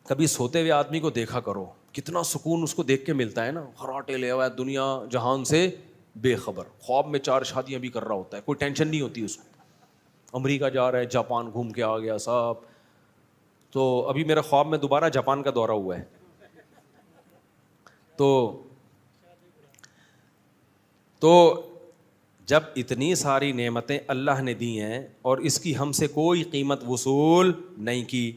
کبھی سوتے ہوئے آدمی کو دیکھا کرو, کتنا سکون اس کو دیکھ کے ملتا ہے نا, خراٹے لے ہوا ہے, دنیا جہان سے بے خبر, خواب میں 4 شادیاں بھی کر رہا ہوتا ہے, کوئی ٹینشن نہیں ہوتی اس کو, امریکہ جا رہا ہے, جاپان گھوم کے آ گیا صاحب. تو ابھی میرا خواب میں دوبارہ جاپان کا دورہ ہوا ہے. تو جب اتنی ساری نعمتیں اللہ نے دی ہیں اور اس کی ہم سے کوئی قیمت وصول نہیں کی,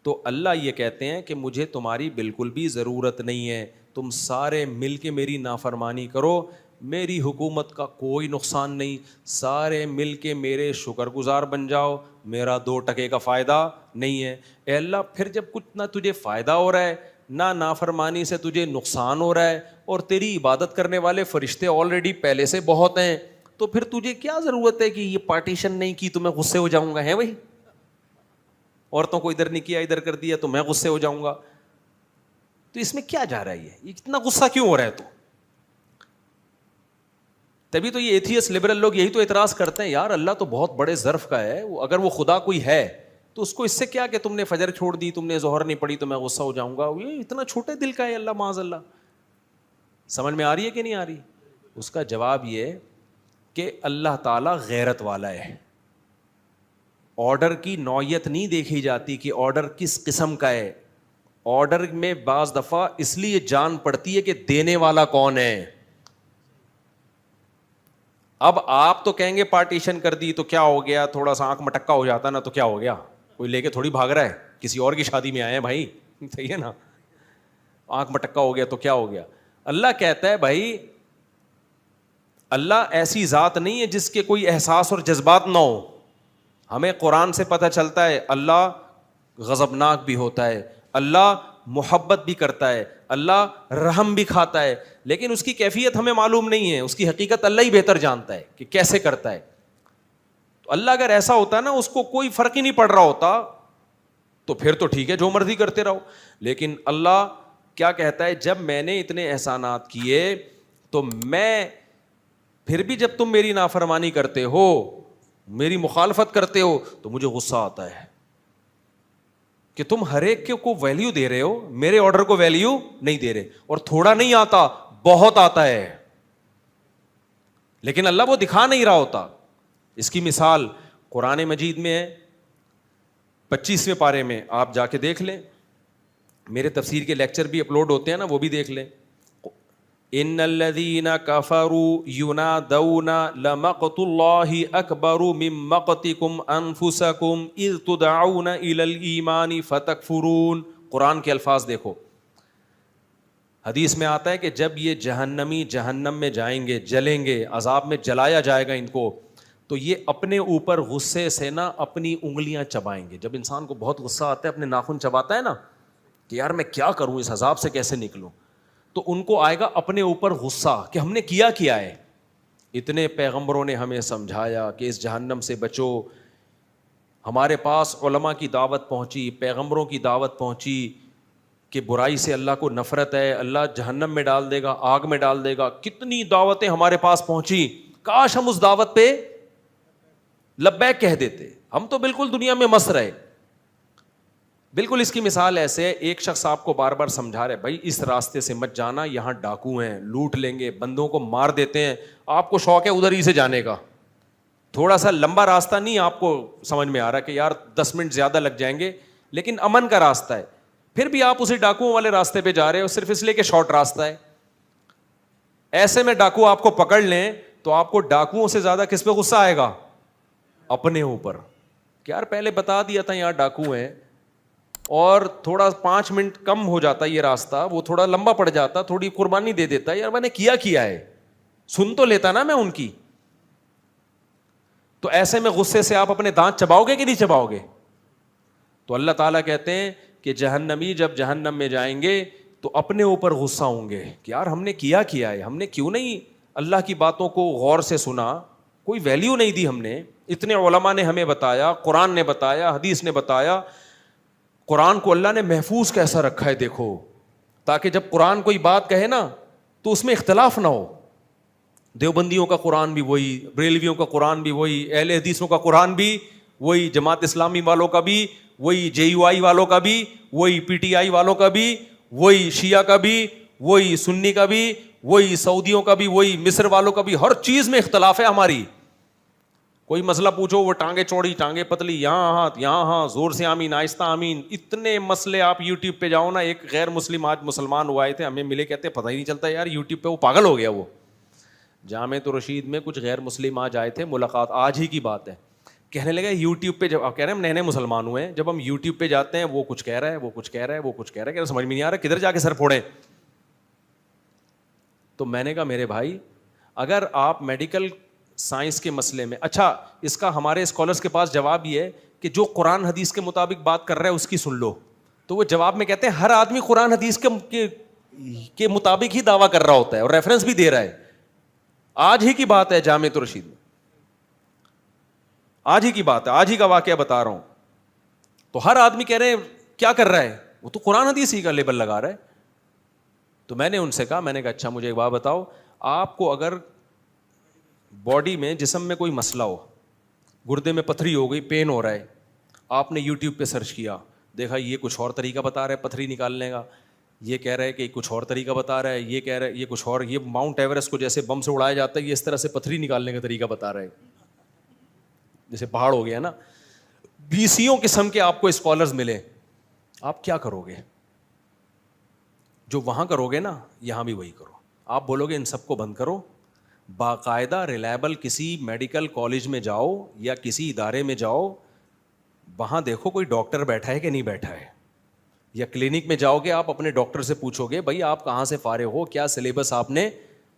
تو اللہ یہ کہتے ہیں کہ مجھے تمہاری بالکل بھی ضرورت نہیں ہے, تم سارے مل کے میری نافرمانی کرو, میری حکومت کا کوئی نقصان نہیں, سارے مل کے میرے شکر گزار بن جاؤ, میرا 2 ٹکے کا فائدہ نہیں ہے. اے اللہ, پھر جب کچھ نہ تجھے فائدہ ہو رہا ہے نہ نافرمانی سے تجھے نقصان ہو رہا ہے, اور تیری عبادت کرنے والے فرشتے آلریڈی پہلے سے بہت ہیں, تو پھر تجھے کیا ضرورت ہے کہ یہ پارٹیشن نہیں کی تو میں غصے ہو جاؤں گا, ہے بھائی, عورتوں کو ادھر نہیں کیا ادھر کر دیا تو میں غصے ہو جاؤں گا. تو اس میں کیا جا رہا ہے, یہ اتنا غصہ کیوں ہو رہا ہے؟ تو تبھی تو یہ ایتھیسٹ لبرل لوگ یہی تو اعتراض کرتے ہیں, یار اللہ تو بہت بڑے ظرف کا ہے, اگر وہ خدا کوئی ہے تو اس کو اس سے کیا کہ تم نے فجر چھوڑ دی, تم نے ظہر نہیں پڑھی تو میں غصہ ہو جاؤں گا. یہ اتنا چھوٹے دل کا ہے اللہ, معاذ اللہ. سمجھ میں آ رہی ہے کہ نہیں آ رہی؟ اس کا جواب یہ کہ اللہ تعالیٰ غیرت والا ہے. آرڈر کی نوعیت نہیں دیکھی جاتی کہ آرڈر کس قسم کا ہے, آرڈر میں بعض دفعہ اس لیے جان پڑتی ہے کہ دینے والا کون ہے. اب آپ تو کہیں گے پارٹیشن کر دی تو کیا ہو گیا, تھوڑا سا آنکھ مٹکا ہو جاتا نا تو کیا ہو گیا, کوئی لے کے تھوڑی بھاگ رہا ہے, کسی اور کی شادی میں آئے ہیں بھائی, صحیح ہے نا, آنکھ مٹکا ہو گیا تو کیا ہو گیا. اللہ کہتا ہے بھائی اللہ ایسی ذات نہیں ہے جس کے کوئی احساس اور جذبات نہ ہو. ہمیں قرآن سے پتہ چلتا ہے اللہ غضبناک بھی ہوتا ہے, اللہ محبت بھی کرتا ہے, اللہ رحم بھی کھاتا ہے, لیکن اس کی کیفیت ہمیں معلوم نہیں ہے, اس کی حقیقت اللہ ہی بہتر جانتا ہے کہ کیسے کرتا ہے. تو اللہ اگر ایسا ہوتا ہے نا, اس کو کوئی فرق ہی نہیں پڑ رہا ہوتا, تو پھر تو ٹھیک ہے جو مرضی کرتے رہو. لیکن اللہ کیا کہتا ہے, جب میں نے اتنے احسانات کیے تو میں پھر بھی جب تم میری نافرمانی کرتے ہو, میری مخالفت کرتے ہو, تو مجھے غصہ آتا ہے کہ تم ہر ایک کو ویلیو دے رہے ہو, میرے آرڈر کو ویلیو نہیں دے رہے. اور تھوڑا نہیں آتا, بہت آتا ہے, لیکن اللہ وہ دکھا نہیں رہا ہوتا. اس کی مثال قرآن مجید میں ہے, 25ویں پارے میں, آپ جا کے دیکھ لیں, میرے تفسیر کے لیکچر بھی اپلوڈ ہوتے ہیں نا, وہ بھی دیکھ لیں. ان الذین کفروا ینادون لمقت اللہ اکبر من مقتکم انفسکم اذ تدعون الی الایمان فتکفرون. قرآن کے الفاظ دیکھو, حدیث میں آتا ہے کہ جب یہ جہنمی جہنم میں جائیں گے, جلیں گے, عذاب میں جلایا جائے گا ان کو, تو یہ اپنے اوپر غصے سے نا اپنی انگلیاں چبائیں گے. جب انسان کو بہت غصہ آتا ہے, اپنے ناخن چباتا ہے نا کہ یار میں کیا کروں, اس عذاب سے کیسے نکلوں, تو ان کو آئے گا اپنے اوپر غصہ کہ ہم نے کیا ہے. اتنے پیغمبروں نے ہمیں سمجھایا کہ اس جہنم سے بچو, ہمارے پاس علماء کی دعوت پہنچی, پیغمبروں کی دعوت پہنچی کہ برائی سے اللہ کو نفرت ہے, اللہ جہنم میں ڈال دے گا, آگ میں ڈال دے گا. کتنی دعوتیں ہمارے پاس پہنچی, کاش ہم اس دعوت پہ لبیک کہہ دیتے, ہم تو بالکل دنیا میں مست رہے. بالکل اس کی مثال ایسے, ایک شخص آپ کو بار بار سمجھا رہے بھائی اس راستے سے مت جانا, یہاں ڈاکو ہیں, لوٹ لیں گے, بندوں کو مار دیتے ہیں, آپ کو شوق ہے ادھر ہی سے جانے کا, تھوڑا سا لمبا راستہ نہیں آپ کو سمجھ میں آ رہا کہ یار 10 منٹ زیادہ لگ جائیں گے, لیکن امن کا راستہ ہے, پھر بھی آپ اسی ڈاکوؤں والے راستے پہ جا رہے ہو صرف اس لیے کہ شارٹ راستہ ہے. ایسے میں ڈاکو آپ کو پکڑ لیں تو آپ کو ڈاکوؤں سے زیادہ کس پہ غصہ آئے گا؟ اپنے اوپر, کہ یار پہلے بتا دیا تھا یہاں ڈاکو ہیں, اور تھوڑا 5 منٹ کم ہو جاتا یہ راستہ, وہ تھوڑا لمبا پڑ جاتا, تھوڑی قربانی دے دیتا, یار میں نے کیا ہے, سن تو لیتا نا میں ان کی. تو ایسے میں غصے سے آپ اپنے دانت چباؤ گے کہ نہیں چباؤ گے؟ تو اللہ تعالیٰ کہتے ہیں کہ جہنمی جب جہنم میں جائیں گے تو اپنے اوپر غصہ ہوں گے کہ یار ہم نے کیا ہے, ہم نے کیوں نہیں اللہ کی باتوں کو غور سے سنا, کوئی ویلیو نہیں دی ہم نے. اتنے علماء نے ہمیں بتایا, قرآن نے بتایا, حدیث نے بتایا. قرآن کو اللہ نے محفوظ کیسا رکھا ہے دیکھو, تاکہ جب قرآن کوئی بات کہے نا تو اس میں اختلاف نہ ہو. دیوبندیوں کا قرآن بھی وہی, بریلویوں کا قرآن بھی وہی, اہل حدیثوں کا قرآن بھی وہی جماعت اسلامی والوں کا بھی, وہی JUI والوں کا بھی, وہی PTI والوں کا بھی, وہی شیعہ کا بھی, وہی سنی کا بھی, وہی سعودیوں کا بھی, وہی مصر والوں کا بھی. ہر چیز میں اختلاف ہے ہماری. کوئی مسئلہ پوچھو, وہ ٹانگیں چوڑی ٹانگیں پتلی, یہاں ہاتھ یہاں ہاں, زور سے آمین آہستہ آمین. اتنے مسئلے. آپ یوٹیوب پہ جاؤ نا, ایک غیر مسلم آج مسلمان ہوا آئے تھے, ہمیں ملے, کہتے پتہ ہی نہیں چلتا یار یوٹیوب پہ, وہ پاگل ہو گیا. وہ جامعۃ الرشید میں کچھ غیر مسلم آج آئے تھے, ملاقات آج ہی کی بات ہے, کہنے لگا یوٹیوب پہ, جب آپ کہہ رہے ہیں ہم نئے نئے مسلمان ہوئے ہیں, جب ہم یوٹیوب پہ جاتے ہیں وہ کچھ کہہ رہا ہے, وہ کچھ کہہ رہا ہے, وہ کچھ کہہ رہا ہے, کہ سمجھ میں نہیں آ رہا کدھر جا کے سر پھوڑیں. تو میں نے کہا میرے بھائی, اگر آپ میڈیکل سائنس کے مسئلے میں, اچھا اس کا ہمارے اسکالرس کے پاس جواب یہ ہے کہ جو قرآن حدیث کے مطابق بات کر رہا ہے اس کی سن لو. تو وہ جواب میں کہتے ہیں ہر آدمی قرآن حدیث کے مطابق ہی دعویٰ کر رہا ہوتا ہے اور ریفرنس بھی دے رہا ہے. آج ہی کی بات ہے جامعۃ الرشید میں, آج ہی کی بات ہے, آج ہی کا واقعہ بتا رہا ہوں. تو ہر آدمی کہہ رہے ہیں کیا کر رہا ہے, وہ تو قرآن حدیث ہی کا لیبل لگا رہا ہے. تو میں نے ان سے کہا, میں نے کہا اچھا مجھے ایک بات بتاؤ, آپ کو اگر باڈی میں جسم میں کوئی مسئلہ ہو, گردے میں پتھری ہو گئی, پین ہو رہا ہے, آپ نے یوٹیوب پہ سرچ کیا, دیکھا یہ کچھ اور طریقہ بتا رہا ہے پتھری نکالنے کا, یہ کہہ رہا ہے کہ کچھ اور طریقہ بتا رہا ہے, یہ کہہ رہا ہے یہ کچھ اور, یہ ماؤنٹ ایوریسٹ کو جیسے بم سے اڑایا جاتا ہے یہ اس طرح سے پتھری نکالنے کا طریقہ بتا رہا ہے, جیسے پہاڑ ہو گیا نا. 20 قسم کے آپ کو اسکالرز ملے, آپ کیا کرو گے؟ جو وہاں کرو گے نا یہاں بھی وہی کرو. آپ بولو گے ان سب کو بند کرو, باقاعدہ ریلائبل کسی میڈیکل کالج میں جاؤ یا کسی ادارے میں جاؤ, وہاں دیکھو کوئی ڈاکٹر بیٹھا ہے کہ نہیں بیٹھا ہے, یا کلینک میں جاؤ گے آپ اپنے ڈاکٹر سے پوچھو گے بھائی آپ کہاں سے فارغ ہو, کیا سلیبس آپ نے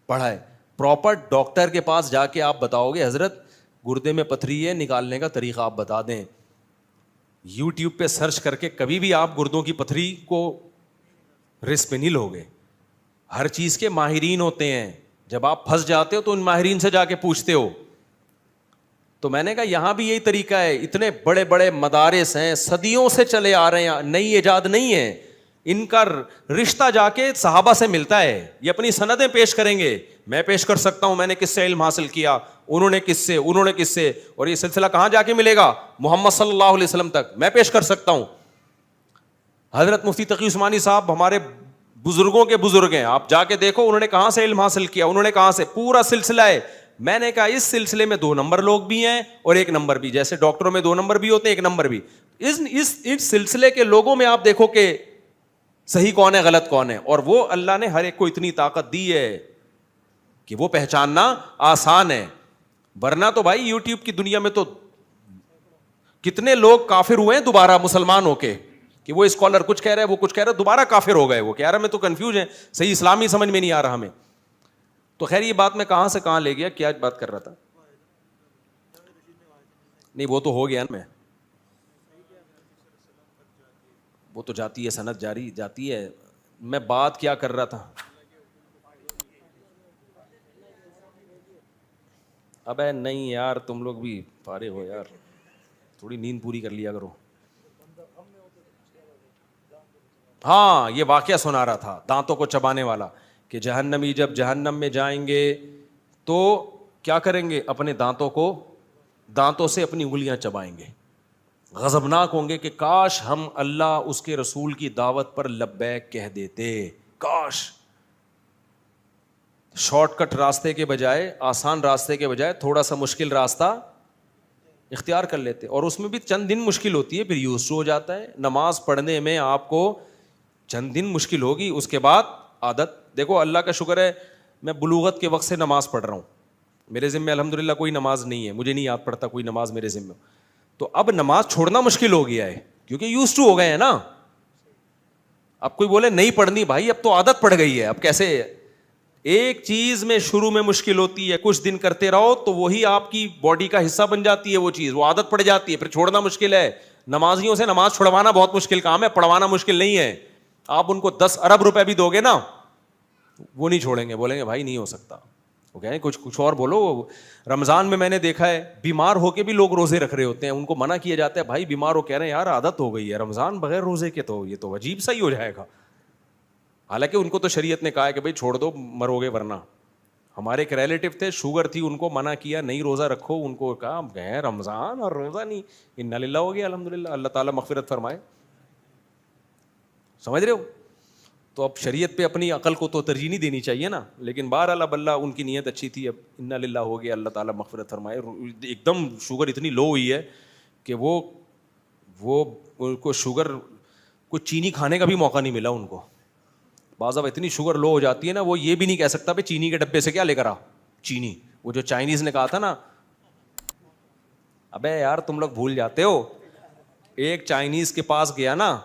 پڑھا ہے. پراپر ڈاکٹر کے پاس جا کے آپ بتاؤ گے حضرت گردے میں پتھری ہے, نکالنے کا طریقہ آپ بتا دیں. یوٹیوب پہ سرچ کر کے کبھی بھی آپ گردوں کی پتھری کو رسک پہ نہیں لو گے. ہر چیز کے ماہرین ہوتے ہیں, جب آپ پھنس جاتے ہو تو ان ماہرین سے جا کے پوچھتے ہو. تو میں نے کہا یہاں بھی یہی طریقہ ہے, اتنے بڑے بڑے مدارس ہیں صدیوں سے چلے آ رہے ہیں, نئی ایجاد نہیں ہے, ان کا رشتہ جا کے صحابہ سے ملتا ہے. یہ اپنی سندیں پیش کریں گے, میں پیش کر سکتا ہوں میں نے کس سے علم حاصل کیا, انہوں نے کس سے, انہوں نے کس سے, اور یہ سلسلہ کہاں جا کے ملے گا, محمد صلی اللہ علیہ وسلم تک میں پیش کر سکتا ہوں. حضرت مفتی تقی عثمانی صاحب ہمارے بزرگوں کے بزرگ ہیں, آپ جا کے دیکھو انہوں نے کہاں سے علم حاصل کیا, انہوں نے کہاں سے, پورا سلسلہ ہے. میں نے کہا اس سلسلے میں 2 نمبر لوگ بھی ہیں اور 1 نمبر بھی, جیسے ڈاکٹروں میں 2 نمبر بھی ہوتے ہیں 1 نمبر بھی. اس سلسلے کے لوگوں میں آپ دیکھو کہ صحیح کون ہے غلط کون ہے, اور وہ اللہ نے ہر ایک کو اتنی طاقت دی ہے کہ وہ پہچاننا آسان ہے. ورنہ تو بھائی یوٹیوب کی دنیا میں تو کتنے لوگ کافر ہوئے ہیں دوبارہ مسلمان ہو کے, کہ وہ اسکالر کچھ کہہ رہا ہے وہ کچھ کہہ رہا ہے, دوبارہ کافر ہو گئے. وہ کہہ رہا ہے میں تو کنفیوز ہے, صحیح اسلامی سمجھ میں نہیں آ رہا ہمیں. تو خیر یہ بات میں کہاں سے کہاں لے گیا, کیا بات کر رہا تھا, نہیں وہ تو ہو گیا نا, میں وہ تو جاتی ہے سند جاری جاتی ہے. میں بات کیا کر رہا تھا, ابے نہیں یار تم لوگ بھی فارغ ہو یار, تھوڑی نیند پوری کر لیا کرو. ہاں یہ واقعہ سنا رہا تھا دانتوں کو چبانے والا, کہ جہنمی جب جہنم میں جائیں گے تو کیا کریں گے, اپنے دانتوں سے اپنی انگلیاں چبائیں گے, غضبناک ہوں گے کہ کاش ہم اللہ اس کے رسول کی دعوت پر لبیک کہہ دیتے, کاش شارٹ کٹ راستے کے بجائے, آسان راستے کے بجائے تھوڑا سا مشکل راستہ اختیار کر لیتے. اور اس میں بھی چند دن مشکل ہوتی ہے, پھر یوز ہو جاتا ہے. نماز پڑھنے میں آپ کو چند دن مشکل ہوگی, اس کے بعد عادت. دیکھو اللہ کا شکر ہے میں بلوغت کے وقت سے نماز پڑھ رہا ہوں, میرے ذمہ الحمدللہ کوئی نماز نہیں ہے, مجھے نہیں یاد پڑتا کوئی نماز میرے ذمہ. تو اب نماز چھوڑنا مشکل ہو گیا ہے کیونکہ یوز ٹو ہو گئے ہیں نا. اب کوئی بولے نہیں پڑھنی, بھائی اب تو عادت پڑ گئی ہے. اب کیسے, ایک چیز میں شروع میں مشکل ہوتی ہے, کچھ دن کرتے رہو تو وہی آپ کی باڈی کا حصہ بن جاتی ہے, وہ چیز وہ عادت پڑ جاتی ہے, پھر چھوڑنا مشکل ہے. نمازیوں سے نماز چھڑوانا بہت مشکل کام ہے, پڑھوانا مشکل نہیں ہے. آپ ان کو 10 ارب روپے بھی دو گے نا وہ نہیں چھوڑیں گے, بولیں گے بھائی نہیں ہو سکتا. وہ کہیں کچھ اور بولو. رمضان میں نے دیکھا ہے بیمار ہو کے بھی لوگ روزے رکھ رہے ہوتے ہیں, ان کو منع کیا جاتا ہے بھائی بیمار ہو, کہہ رہے ہیں یار عادت ہو گئی ہے رمضان بغیر روزے کے, تو یہ تو عجیب سا ہی ہو جائے گا. حالانکہ ان کو تو شریعت نے کہا ہے کہ بھائی چھوڑ دو, مرو گے ورنہ. ہمارے ایک ریلیٹو تھے, شوگر تھی, ان کو منع کیا نہیں روزہ رکھو, ان کو کہا گئے رمضان اور روزہ نہیں, انا للہ ہو گیا الحمد للہ, اللہ تعالیٰ مغفرت فرمائے. سمجھ رہے ہو؟ تو اب شریعت پہ اپنی عقل کو تو ترجیح نہیں دینی چاہیے نا, لیکن بہرحال اب اللہ ان کی نیت اچھی تھی, اب انا للہ ہو گیا, اللہ تعالیٰ مغفرت فرمائے. ایک دم شوگر اتنی لو ہوئی ہے کہ وہ کو شوگر کو چینی کھانے کا بھی موقع نہیں ملا ان کو. بعض اب اتنی شوگر لو ہو جاتی ہے نا, وہ یہ بھی نہیں کہہ سکتا بھائی چینی کے ڈبے سے کیا لے کر آ چینی. وہ جو چائنیز نے کہا تھا نا, ابے یار تم لوگ بھول جاتے ہو, ایک چائنیز کے پاس گیا نا,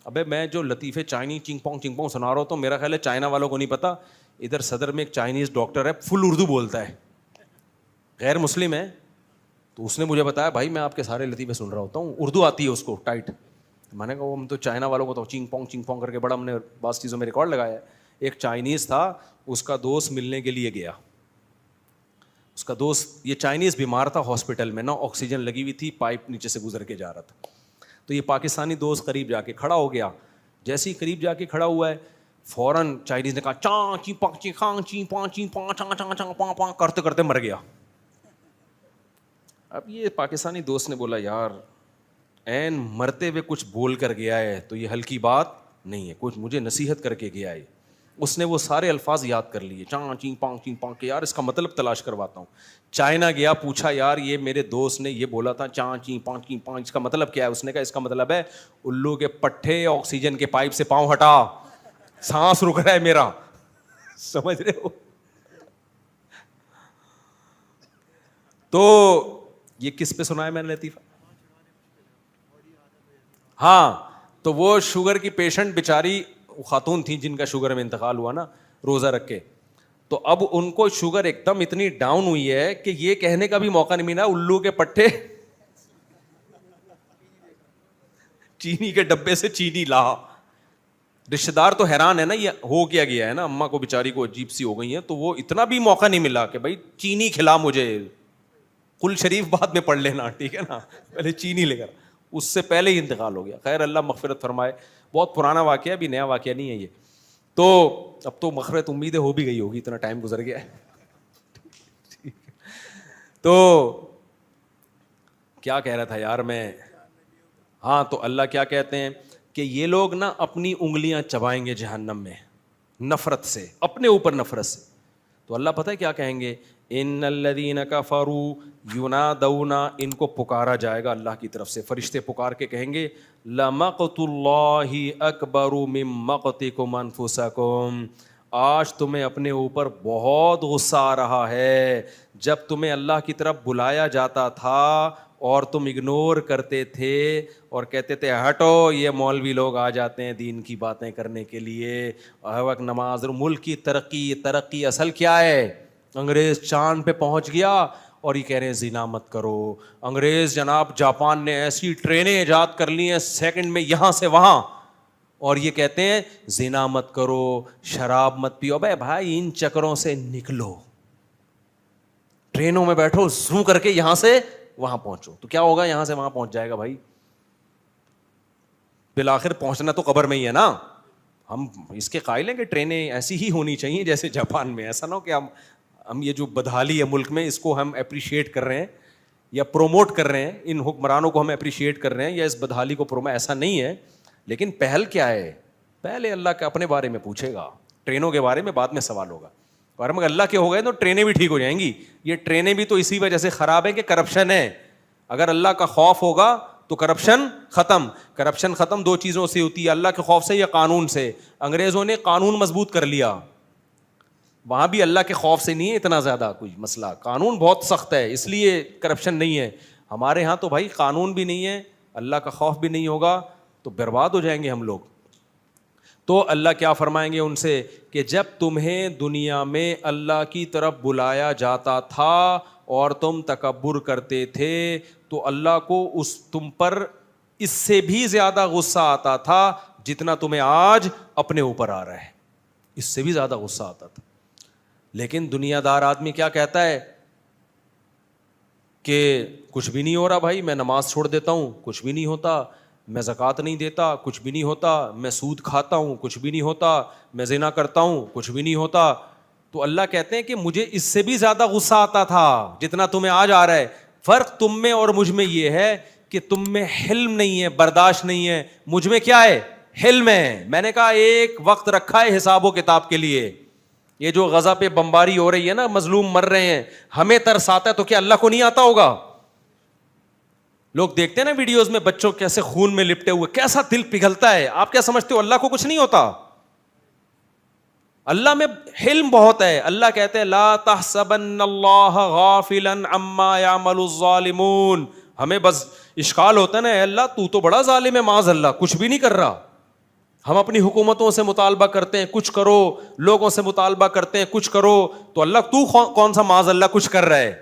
ابے میں جو لطیفے چائنیز چنگ پونگ سنا رہا ہوں تو میرا خیال ہے چائنا والوں کو نہیں پتا. ادھر صدر میں ایک چائنیز ڈاکٹر ہے, فل اردو بولتا ہے, غیر مسلم ہے. تو اس نے مجھے بتایا بھائی میں آپ کے سارے لطیفے سن رہا ہوتا ہوں, اردو آتی ہے اس کو ٹائٹ. میں نے کہا وہ ہم تو چائنا والوں کو تو چنگ پونگ کر کے بڑا ہم نے بعض چیزوں میں ریکارڈ لگایا ہے. ایک چائنیز تھا, اس کا دوست ملنے کے لیے گیا. اس کا دوست, یہ چائنیز بیمار تھا ہاسپٹل میں نا, آکسیجن لگی ہوئی تھی, پائپ نیچے سے گزر کے جا رہا تھا. تو یہ پاکستانی دوست قریب جا کے کھڑا ہو گیا. جیسے ہی قریب جا کے کھڑا ہوا ہے, فوراً چائنیز نے کہا چاں چی پاں چی خاں چی پاں چی پاں چاں چاں چاں پاں پاں کرتے کرتے مر گیا. اب یہ پاکستانی دوست نے بولا یار این مرتے ہوئے کچھ بول کر گیا ہے تو یہ ہلکی بات نہیں ہے, کچھ مجھے نصیحت کر کے گیا ہے. اس نے وہ سارے الفاظ یاد کر لیے, چاں چیں پانگ کے, یار اس کا مطلب تلاش کرواتا ہوں. چائنا گیا, پوچھا یار یہ میرے دوست نے یہ بولا تھا چاں چیں پانگ, اس کا مطلب کیا ہے؟ اس نے کہا اس کا مطلب ہے الو کے پٹھے آکسیجن کے پائپ سے پاؤں ہٹا, سانس رک رہا ہے میرا. سمجھ رہے ہو؟ تو یہ کس پہ سنا ہے میں نے لطیفہ؟ ہاں, تو وہ شوگر کی پیشنٹ بیچاری خاتون تھیں جن کا شوگر میں انتقال ہوا نا روزہ رکھ کے, تو اب ان کو شوگر ایک دم اتنی ڈاؤن ہوئی ہے کہ یہ کہنے کا بھی موقع نہیں ملا الو کے پٹھے چینی کے ڈبے سے چینی لا. رشتے دار تو حیران ہے نا یہ ہو کیا گیا ہے نا, اماں کو بیچاری کو عجیب سی ہو گئی ہے, تو وہ اتنا بھی موقع نہیں ملا کہ بھائی چینی کھلا مجھے, قل شریف بعد میں پڑھ لینا, ٹھیک ہے نا, پہلے چینی لے کر, اس سے پہلے ہی انتقال ہو گیا. خیر اللہ مغفرت فرمائے, بہت پرانا واقعہ ہے, ابھی نیا واقعہ نہیں ہے یہ. تو اب تو مغفرت امیدیں ہو بھی گئی ہوگی, اتنا ٹائم گزر گیا ہے. تو کیا کہہ رہا تھا یار میں, ہاں تو اللہ کیا کہتے ہیں کہ یہ لوگ نا اپنی انگلیاں چبائیں گے جہنم میں نفرت سے, اپنے اوپر نفرت سے. تو اللہ پتہ ہے کیا کہیں گے, ان الذین کفروا ینادون, ان کو پکارا جائے گا اللہ کی طرف سے, فرشتے پکار کے کہیں گے لمقت اللہ اکبر من مقتکم انفسکم, آج تمہیں اپنے اوپر بہت غصہ آ رہا ہے جب تمہیں اللہ کی طرف بلایا جاتا تھا اور تم اگنور کرتے تھے اور کہتے تھے ہٹو یہ مولوی لوگ آ جاتے ہیں دین کی باتیں کرنے کے لیے, ہر وقت نماز. ملک کی ترقی اصل کیا ہے؟ انگریز چاند پہ پہنچ گیا اور یہ کہہ رہے ہیں زنا مت کرو. انگریز جناب جاپان نے ایسی ٹرینیں ایجاد کر لی ہیں سیکنڈ میں یہاں سے وہاں, اور یہ کہتے ہیں زنا مت کرو, شراب مت پیو. بھائی بھائی ان چکروں سے نکلو, ٹرینوں میں بیٹھو زوں کر کے یہاں سے وہاں پہنچو, تو کیا ہوگا یہاں سے وہاں پہنچ جائے گا بھائی, بالآخر پہنچنا تو قبر میں ہی ہے نا. ہم اس کے قائل ہیں کہ ٹرینیں ایسی ہی ہونی چاہیے جیسے جاپان میں, ایسا نہ ہو کہ ہم یہ جو بدحالی ہے ملک میں اس کو ہم اپریشیٹ کر رہے ہیں یا پروموٹ کر رہے ہیں, ان حکمرانوں کو ہم اپریشیٹ کر رہے ہیں یا اس بدحالی کو پروموٹ, ایسا نہیں ہے. لیکن پہل کیا ہے؟ پہلے اللہ کے اپنے بارے میں پوچھے گا, ٹرینوں کے بارے میں بعد میں سوال ہوگا. اور ہم اللہ کے ہو گئے تو ٹرینیں بھی ٹھیک ہو جائیں گی. یہ ٹرینیں بھی تو اسی وجہ سے خراب ہے کہ کرپشن ہے. اگر اللہ کا خوف ہوگا تو کرپشن ختم. دو چیزوں سے ہوتی ہے, اللہ کے خوف سے یا قانون سے. انگریزوں نے قانون مضبوط کر لیا, وہاں بھی اللہ کے خوف سے نہیں ہے اتنا زیادہ کوئی مسئلہ, قانون بہت سخت ہے اس لیے کرپشن نہیں ہے. ہمارے ہاں تو بھائی قانون بھی نہیں ہے, اللہ کا خوف بھی نہیں ہوگا تو برباد ہو جائیں گے ہم لوگ. تو اللہ کیا فرمائیں گے ان سے کہ جب تمہیں دنیا میں اللہ کی طرف بلایا جاتا تھا اور تم تکبر کرتے تھے تو اللہ کو تم پر اس سے بھی زیادہ غصہ آتا تھا جتنا تمہیں آج اپنے اوپر آ رہا ہے, اس سے بھی زیادہ غصہ آتا تھا. لیکن دنیا دار آدمی کیا کہتا ہے کہ کچھ بھی نہیں ہو رہا بھائی, میں نماز چھوڑ دیتا ہوں کچھ بھی نہیں ہوتا, میں زکوٰۃ نہیں دیتا کچھ بھی نہیں ہوتا, میں سود کھاتا ہوں کچھ بھی نہیں ہوتا, میں زنا کرتا ہوں کچھ بھی نہیں ہوتا. تو اللہ کہتے ہیں کہ مجھے اس سے بھی زیادہ غصہ آتا تھا جتنا تمہیں آج آ رہا ہے. فرق تم میں اور مجھ میں یہ ہے کہ تم میں حلم نہیں ہے, برداشت نہیں ہے, مجھ میں کیا ہے, حلم ہے. میں نے کہا ایک وقت رکھا ہے حساب و کتاب کے لیے. یہ جو غزہ پہ بمباری ہو رہی ہے نا, مظلوم مر رہے ہیں, ہمیں ترس آتا ہے تو کیا اللہ کو نہیں آتا ہوگا؟ لوگ دیکھتے ہیں نا ویڈیوز میں بچوں کیسے خون میں لپٹے ہوئے, کیسا دل پگھلتا ہے. آپ کیا سمجھتے ہو اللہ کو کچھ نہیں ہوتا؟ اللہ میں حلم بہت ہے. اللہ کہتے ہیں لا تحسبن اللہ غافلا عما يعمل الظالمون. ہمیں بس اشکال ہوتا ہے نا, اے اللہ تو تو بڑا ظالم ہے, معاذ اللہ کچھ بھی نہیں کر رہا. ہم اپنی حکومتوں سے مطالبہ کرتے ہیں کچھ کرو, لوگوں سے مطالبہ کرتے ہیں کچھ کرو, تو اللہ تو کون سا معاذ اللہ کچھ کر رہا ہے؟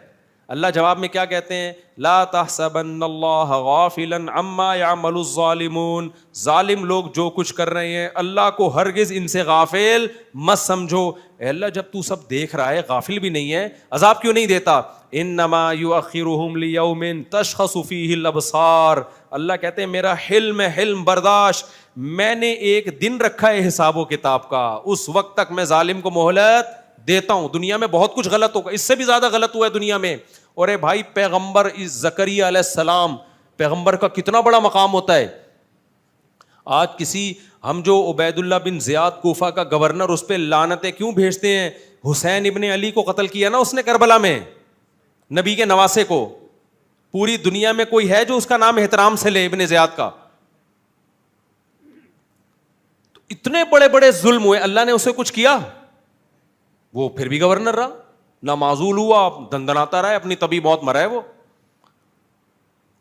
اللہ جواب میں کیا کہتے ہیں, لا تحسبن اللہ غافلا عما يعمل الظالمون. ظالم لوگ جو کچھ کر رہے ہیں اللہ کو ہرگز ان سے غافل مت سمجھو. اے اللہ جب تو سب دیکھ رہا ہے, غافل بھی نہیں ہے, عذاب کیوں نہیں دیتا؟ انما یؤخرهم لیوم تشخص فیہ الابصار. اللہ کہتے ہیں میرا حلم ہے, حلم برداشت, میں نے ایک دن رکھا ہے حساب و کتاب کا, اس وقت تک میں ظالم کو مہلت دیتا ہوں. دنیا میں بہت کچھ غلط ہوگا, اس سے بھی زیادہ غلط ہوا ہے دنیا میں. اور اے بھائی پیغمبر زکریہ علیہ السلام, پیغمبر کا کتنا بڑا مقام ہوتا ہے. آج کسی ہم جو عبید اللہ بن زیاد کوفہ کا گورنر, اس پہ لعنتیں کیوں بھیجتے ہیں؟ حسین ابن علی کو قتل کیا نا اس نے کربلا میں, نبی کے نواسے کو. پوری دنیا میں کوئی ہے جو اس کا نام احترام سے لے ابن زیاد کا؟ تو اتنے بڑے بڑے ظلم ہوئے, اللہ نے اسے کچھ کیا؟ وہ پھر بھی گورنر رہا, نہ معزول ہوا, دندناتا رہا, اپنی طبی موت مرا ہے وہ.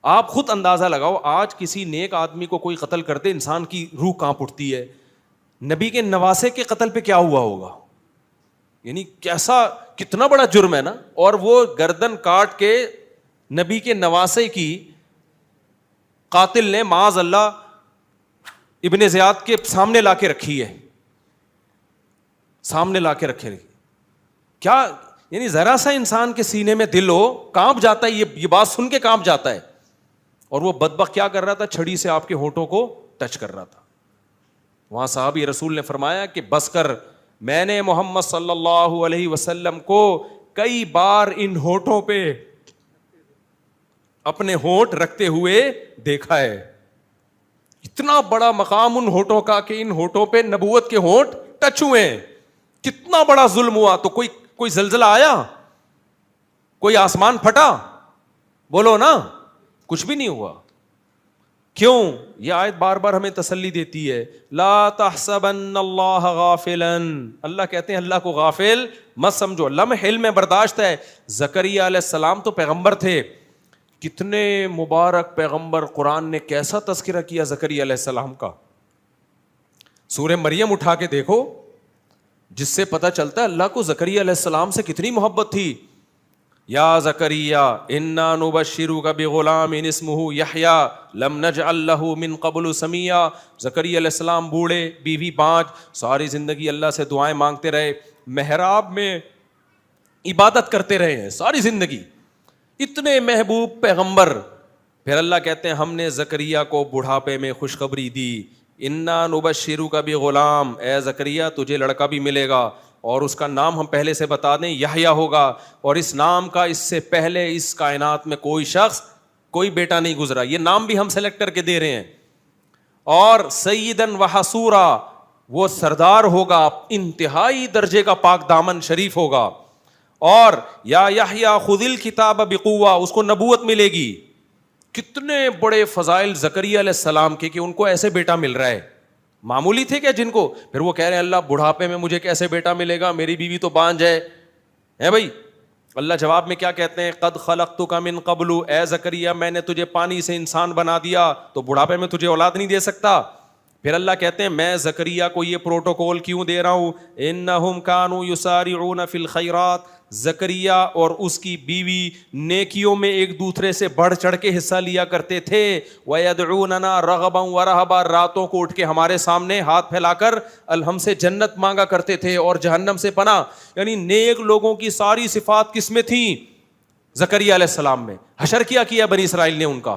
آپ خود اندازہ لگاؤ, آج کسی نیک آدمی کو کوئی قتل کرتے انسان کی روح کانپ اٹھتی ہے, نبی کے نواسے کے قتل پہ کیا ہوا ہوگا؟ یعنی کیسا, کتنا بڑا جرم ہے نا. اور وہ گردن کاٹ کے نبی کے نواسے کی قاتل نے معاذ اللہ ابن زیاد کے سامنے لا کے رکھی ہے, سامنے لا کے رکھے. کیا یعنی ذرا سا انسان کے سینے میں دل ہو, کانپ جاتا ہے, یہ بات سن کے کانپ جاتا ہے. اور وہ بدبخت کیا کر رہا تھا؟ چھڑی سے آپ کے ہونٹوں کو ٹچ کر رہا تھا. وہاں صحابی رسول نے فرمایا کہ بس کر, میں نے محمد صلی اللہ علیہ وسلم کو کئی بار ان ہونٹوں پہ اپنے ہونٹ رکھتے ہوئے دیکھا ہے. اتنا بڑا مقام ان ہونٹوں کا کہ ان ہونٹوں پہ نبوت کے ہونٹ ٹچ ہوئے. کتنا بڑا ظلم ہوا. تو کوئی زلزلہ آیا؟ کوئی آسمان پھٹا؟ بولو نا, کچھ بھی نہیں ہوا. کیوں؟ یہ آیت بار بار ہمیں تسلی دیتی ہے, لا تحسبن اللہ غافلا. اللہ کہتے ہیں اللہ کو غافل مت سمجھو, اللہ میں حلم ہے, برداشت ہے. زکریہ علیہ السلام تو پیغمبر تھے, کتنے مبارک پیغمبر. قرآن نے کیسا تذکرہ کیا زکریہ علیہ السلام کا. سورہ مریم اٹھا کے دیکھو, جس سے پتہ چلتا ہے اللہ کو زکریہ علیہ السلام سے کتنی محبت تھی. یا زکریا انا نبشرک بغلام اسمہ یحییٰ لم نجعل لہ من قبل سمیہ. زکریا علیہ السلام بوڑھے, بیوی بانج, ساری زندگی اللہ سے دعائیں مانگتے رہے, محراب میں عبادت کرتے رہے ہیں ساری زندگی. اتنے محبوب پیغمبر. پھر اللہ کہتے ہیں ہم نے زکریا کو بڑھاپے میں خوشخبری دی, انا نبشرک بغلام, اے زکریا تجھے لڑکا بھی ملے گا, اور اس کا نام ہم پہلے سے بتا دیں یحییٰ ہوگا. اور اس نام کا اس سے پہلے اس کائنات میں کوئی شخص, کوئی بیٹا نہیں گزرا. یہ نام بھی ہم سلیکٹ کر کے دے رہے ہیں. اور سیدن و حصورا, وہ سردار ہوگا, انتہائی درجے کا پاک دامن شریف ہوگا. اور یا یحییٰ خذ الکتاب بقوہ, اس کو نبوت ملے گی. کتنے بڑے فضائل زکریا علیہ السلام کے کہ ان کو ایسے بیٹا مل رہا ہے. معمولی تھے کیا جن کو؟ پھر وہ کہہ رہے ہیں اللہ بڑھاپے میں مجھے کیسے بیٹا ملے گا, میری بیوی تو بانج ہے بھائی. اللہ جواب میں کیا کہتے ہیں, قد خلقتک من قبل, اے زکریا میں نے تجھے پانی سے انسان بنا دیا, تو بڑھاپے میں تجھے اولاد نہیں دے سکتا. پھر اللہ کہتے ہیں میں زکریا کو یہ پروٹوکول کیوں دے رہا ہوں, انہم کانوا یسارعون فی الخیرات. زکریا اور اس کی بیوی نیکیوں میں ایک دوسرے سے بڑھ چڑھ کے حصہ لیا کرتے تھے. وَيَدْعُونَنَا رَغَبًا وَرَهَبًا, راتوں کو اٹھ کے ہمارے سامنے ہاتھ پھیلا کر ہم سے جنت مانگا کرتے تھے اور جہنم سے پناہ. یعنی نیک لوگوں کی ساری صفات کس میں تھیں؟ زکریا علیہ السلام میں. حشر کیا بنی اسرائیل نے ان کا.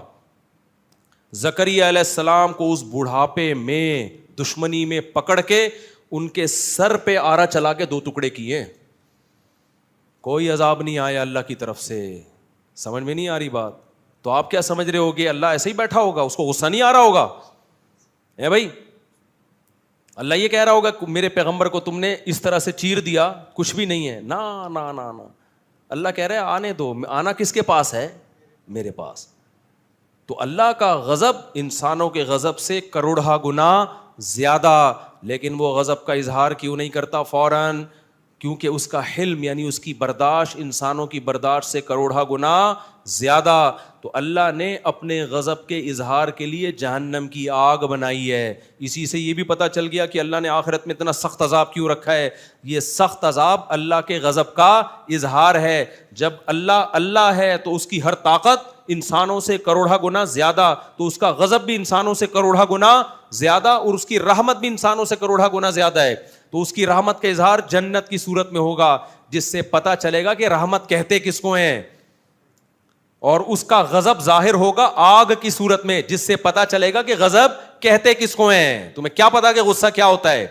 زکریا علیہ السلام کو اس بڑھاپے میں دشمنی میں پکڑ کے ان کے سر پہ آرا چلا کے 2 ٹکڑے کیے. کوئی عذاب نہیں آیا اللہ کی طرف سے. سمجھ میں نہیں آ رہی بات؟ تو آپ کیا سمجھ رہے ہوگے اللہ ایسے ہی بیٹھا ہوگا, اس کو غصہ نہیں آ رہا ہوگا؟ اے بھائی, اللہ یہ کہہ رہا ہوگا میرے پیغمبر کو تم نے اس طرح سے چیر دیا, کچھ بھی نہیں ہے؟ نا نا نا نا, اللہ کہہ رہا ہے آنے دو. آنا کس کے پاس ہے؟ میرے پاس. تو اللہ کا غضب انسانوں کے غضب سے کروڑہ گنا زیادہ, لیکن وہ غضب کا اظہار کیوں نہیں کرتا فوراً؟ کیونکہ اس کا حلم یعنی اس کی برداشت انسانوں کی برداشت سے کروڑہ گنا زیادہ. تو اللہ نے اپنے غضب کے اظہار کے لیے جہنم کی آگ بنائی ہے. اسی سے یہ بھی پتہ چل گیا کہ اللہ نے آخرت میں اتنا سخت عذاب کیوں رکھا ہے. یہ سخت عذاب اللہ کے غضب کا اظہار ہے. جب اللہ ہے تو اس کی ہر طاقت انسانوں سے کروڑہ گنا زیادہ, تو اس کا غضب بھی انسانوں سے کروڑہ گنا زیادہ, اور اس کی رحمت بھی انسانوں سے کروڑہ گنا زیادہ ہے. تو اس کی رحمت کا اظہار جنت کی صورت میں ہوگا, جس سے پتہ چلے گا کہ رحمت کہتے کس کو ہیں, اور اس کا غضب ظاہر ہوگا آگ کی صورت میں, جس سے پتہ چلے گا کہ غضب کہتے کس کو ہیں. تمہیں کیا پتا کہ غصہ کیا ہوتا ہے؟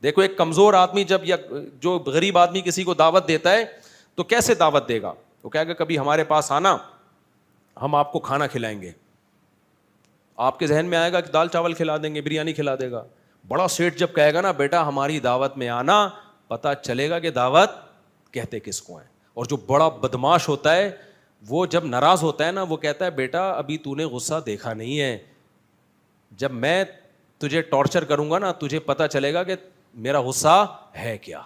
دیکھو ایک کمزور آدمی جب یا جو غریب آدمی کسی کو دعوت دیتا ہے تو کیسے دعوت دے گا؟ وہ کہے گا کبھی ہمارے پاس آنا, ہم آپ کو کھانا کھلائیں گے. آپ کے ذہن میں آئے گا کہ دال چاول کھلا دیں گے, بریانی کھلا دے گا. بڑا سیٹ جب کہے گا نا بیٹا ہماری دعوت میں آنا, پتہ چلے گا کہ دعوت کہتے کس کو ہیں. اور جو بڑا بدماش ہوتا ہے وہ جب ناراض ہوتا ہے نا, وہ کہتا ہے بیٹا ابھی تو نے غصہ دیکھا نہیں ہے, جب میں تجھے ٹارچر کروں گا نا تجھے پتہ چلے گا کہ میرا غصہ ہے کیا.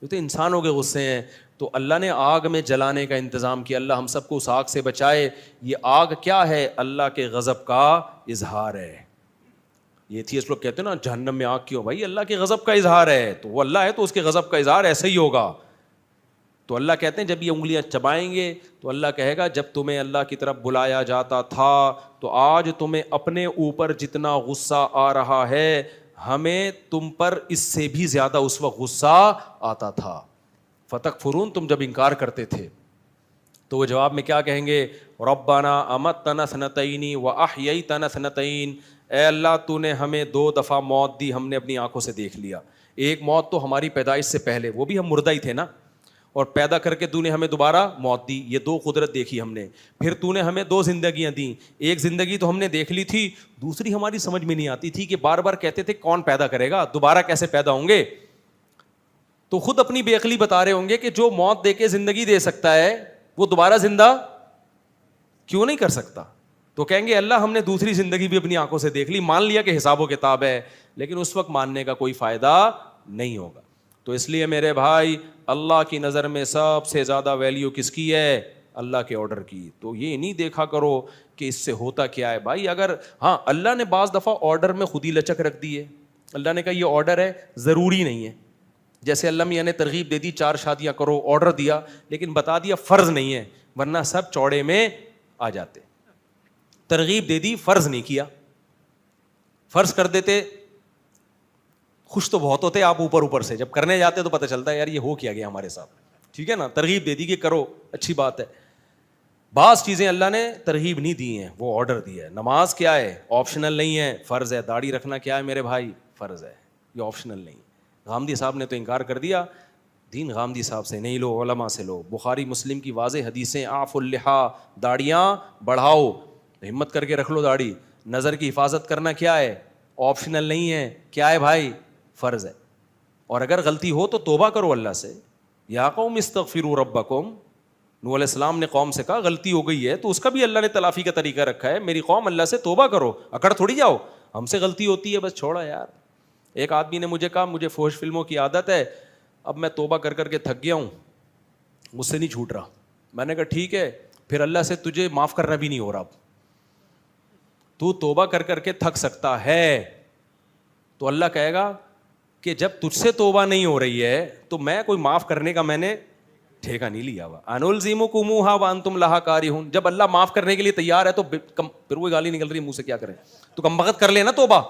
یہ تو انسانوں کے غصے ہیں. تو اللہ نے آگ میں جلانے کا انتظام کیا. اللہ ہم سب کو اس آگ سے بچائے. یہ آگ کیا ہے؟ اللہ کے غضب کا اظہار ہے. یہ تھی اس لوگ کہتے ہیں نا جہنم میں آگ کیوں؟ بھائی اللہ کے غضب کا اظہار ہے, تو وہ اللہ ہے تو اس کے غضب کا اظہار ایسے ہی ہوگا. تو اللہ کہتے ہیں جب یہ انگلیاں چبائیں گے تو اللہ کہے گا جب تمہیں اللہ کی طرف بلایا جاتا تھا تو آج تمہیں اپنے اوپر جتنا غصہ آ رہا ہے ہمیں تم پر اس سے بھی زیادہ اس وقت غصہ آتا تھا. فتکفرون, تم جب انکار کرتے تھے. تو وہ جواب میں کیا کہیں گے؟ ربنا امتنا سنتین واحییتنا سنتین, اے اللہ تو نے ہمیں 2 دفعہ موت دی, ہم نے اپنی آنکھوں سے دیکھ لیا. ایک موت تو ہماری پیدائش سے پہلے, وہ بھی ہم مردہ ہی تھے نا, اور پیدا کر کے تو نے ہمیں دوبارہ موت دی. یہ 2 قدرت دیکھی ہم نے. پھر تو نے ہمیں 2 زندگیاں دیں. ایک زندگی تو ہم نے دیکھ لی تھی, دوسری ہماری سمجھ میں نہیں آتی تھی کہ بار بار کہتے تھے کون پیدا کرے گا, دوبارہ کیسے پیدا ہوں گے. تو خود اپنی بے عقلی بتا رہے ہوں گے کہ جو موت دے کے زندگی دے سکتا ہے وہ دوبارہ زندہ کیوں نہیں کر سکتا. تو کہیں گے اللہ ہم نے دوسری زندگی بھی اپنی آنکھوں سے دیکھ لی, مان لیا کہ حساب و کتاب ہے, لیکن اس وقت ماننے کا کوئی فائدہ نہیں ہوگا. تو اس لیے میرے بھائی اللہ کی نظر میں سب سے زیادہ ویلیو کس کی ہے؟ اللہ کے آرڈر کی. تو یہ نہیں دیکھا کرو کہ اس سے ہوتا کیا ہے. بھائی اگر ہاں اللہ نے بعض دفعہ آرڈر میں خود ہی لچک رکھ دی ہے, اللہ نے کہا یہ آرڈر ہے ضروری نہیں ہے. جیسے اللہ میاں نے ترغیب دے دی 4 شادیاں کرو, آرڈر دیا, لیکن بتا دیا فرض نہیں ہے, ورنہ سب چوڑے میں آ جاتے. ترغیب دے دی, فرض نہیں کیا. فرض کر دیتے خوش تو بہت ہوتے آپ اوپر سے, جب کرنے جاتے تو پتہ چلتا ہے یار یہ ہو کیا گیا ہمارے ساتھ. ٹھیک ہے نا, ترغیب دے دی کہ کرو, اچھی بات ہے. بعض چیزیں اللہ نے ترغیب نہیں دی ہیں, وہ آرڈر دیا ہے. نماز کیا ہے؟ آپشنل نہیں ہے, فرض ہے. داڑھی رکھنا کیا ہے میرے بھائی؟ فرض ہے, یہ آپشنل نہیں. غامدی صاحب نے تو انکار کر دیا, دین غامدی صاحب سے نہیں لو, علماء سے لو. بخاری مسلم کی واضح حدیثیں, اعفوا اللحا, داڑیاں بڑھاؤ, ہمت کر کے رکھ لو داڑھی. نظر کی حفاظت کرنا کیا ہے؟ آپشنل نہیں ہے, کیا ہے بھائی؟ فرض ہے. اور اگر غلطی ہو تو توبہ کرو اللہ سے. یا قوم استغفروا ربکم, نوح علیہ السلام نے قوم سے کہا غلطی ہو گئی ہے, تو اس کا بھی اللہ نے تلافی کا طریقہ رکھا ہے. میری قوم اللہ سے توبہ کرو, اکڑ تھوڑی جاؤ ہم سے غلطی ہوتی ہے بس چھوڑا یار. ایک آدمی نے مجھے کہا مجھے فحش فلموں کی عادت ہے, اب میں توبہ کر کر کے تھک گیا ہوں, مجھ سے نہیں چھوٹ رہا. میں نے کہا ٹھیک ہے, پھر اللہ سے تجھے معاف کرنا بھی نہیں ہو رہا. اب تو توبہ کر کر کے تھک سکتا ہے, تو اللہ کہے گا کہ جب تجھ سے توبہ نہیں ہو رہی ہے تو میں کوئی معاف کرنے کا میں نے ٹھیکہ نہیں لیا ہوا. انلزمکموہا وانتم لہا کارہون, جب اللہ معاف کرنے کے لیے تیار ہے تو پھر وہی گالی نکل رہی ہے منہ سے, کیا کریں؟ تو کم بخت کر لینا توبہ.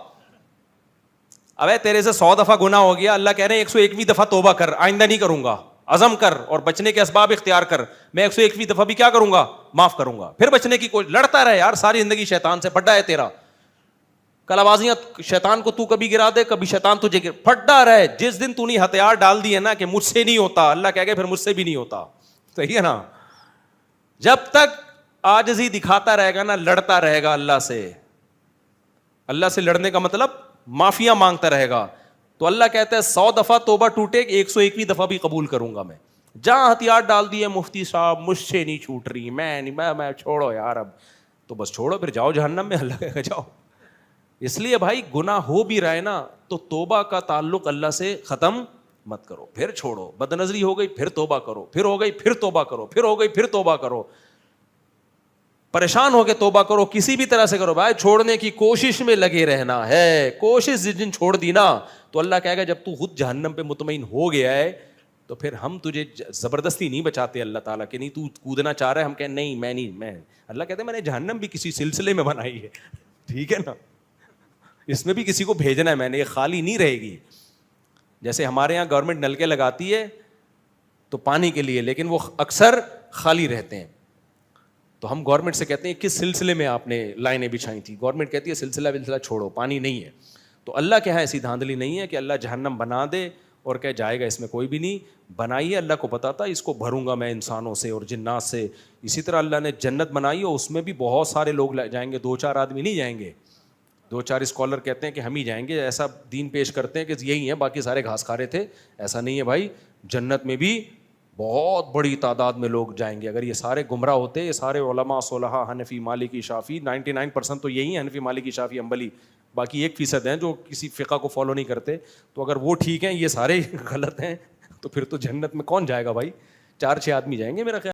ابے تیرے سے 100 دفعہ گناہ ہو گیا, اللہ کہہ رہے ہیں 101ویں دفعہ توبہ کر, آئندہ نہیں کروں گا. عزم کر اور بچنے کے اسباب اختیار کر, میں 101ویں دفعہ بھی کیا کروں گا؟ معاف کروں گا. پھر بچنے کی کوئی لڑتا رہے یار, ساری زندگی شیطان سے پھڈا ہے تیرا. کلابازیاں شیطان کو تو کبھی گرا دے, کبھی شیطان تجھے پھڈا رہے. جس دن تو نے ہتھیار ڈال دیے نا کہ مجھ سے نہیں ہوتا, اللہ کہہ گئے پھر مجھ سے بھی نہیں ہوتا. صحیح ہے نا. جب تک عاجزی دکھاتا رہے گا نا, لڑتا رہے گا اللہ سے. اللہ سے لڑنے کا مطلب معافیاں مانگتا رہے گا. تو اللہ کہتا ہے 100 دفعہ توبہ ٹوٹے, 101ویں دفعہ بھی قبول کروں گا میں. جہاں ہتھیار ڈال دیے مفتی صاحب مجھ سے نہیں چھوٹ رہی, میں چھوڑو یار, اب تو بس چھوڑو, پھر جاؤ جہنم میں. اللہ کہے گا جاؤ. اس لیے بھائی گناہ ہو بھی رہا ہے نا تو توبہ کا تعلق اللہ سے ختم مت کرو, پھر چھوڑو. بد نظری ہو گئی پھر توبہ کرو, پھر ہو گئی پھر توبہ کرو, پھر ہو گئی پھر توبہ کرو. پریشان ہو کے توبہ کرو, کسی بھی طرح سے کرو بھائی, چھوڑنے کی کوشش میں لگے رہنا ہے. کوشش جس دن چھوڑ دی نا تو اللہ کہے گا جب تو خود جہنم پہ مطمئن ہو گیا ہے تو پھر ہم تجھے زبردستی نہیں بچاتے. اللہ تعالیٰ کہ نہیں تو کودنا چاہ رہا ہے, ہم کہیں نہیں میں نہیں, میں اللہ کہتے ہیں میں نے جہنم بھی کسی سلسلے میں بنائی ہے, ٹھیک ہے نا, اس میں بھی کسی کو بھیجنا ہے میں نے, یہ خالی نہیں رہے گی. جیسے ہمارے یہاں گورنمنٹ نلکے لگاتی ہے تو پانی کے لیے, لیکن وہ اکثر خالی رہتے ہیں. تو ہم گورنمنٹ سے کہتے ہیں کس سلسلے میں آپ نے لائنیں بچھائی تھی, گورنمنٹ کہتی ہے سلسلہ چھوڑو, پانی نہیں ہے. تو اللہ کے یہاں ایسی دھاندلی نہیں ہے کہ اللہ جہنم بنا دے اور کہ جائے گا اس میں کوئی بھی نہیں. بنائی ہے اللہ کو پتا تھا اس کو بھروں گا میں انسانوں سے اور جنات سے. اسی طرح اللہ نے جنت بنائی ہے, اس میں بھی بہت سارے لوگ جائیں گے, 2-4 آدمی نہیں جائیں گے. 2-4 اسکالر کہتے ہیں کہ ہم ہی جائیں گے, ایسا دین پیش کرتے ہیں کہ یہی ہیں باقی سارے گھاس کھا رہے تھے. ایسا نہیں ہے بھائی, جنت میں بھی بہت بڑی تعداد میں لوگ جائیں گے. اگر یہ سارے گمراہ ہوتے, یہ سارے علماء صلحاء حنفی مالکی شافعی 99% تو یہی ہیں, حنفی مالکی شافعی حنبلی, باقی 1% ہیں جو کسی فقہ کو فالو نہیں کرتے. تو اگر وہ ٹھیک ہیں, یہ سارے غلط ہیں, تو پھر تو جنت میں کون جائے گا بھائی, 4-6 آدمی جائیں گے میرا خیال.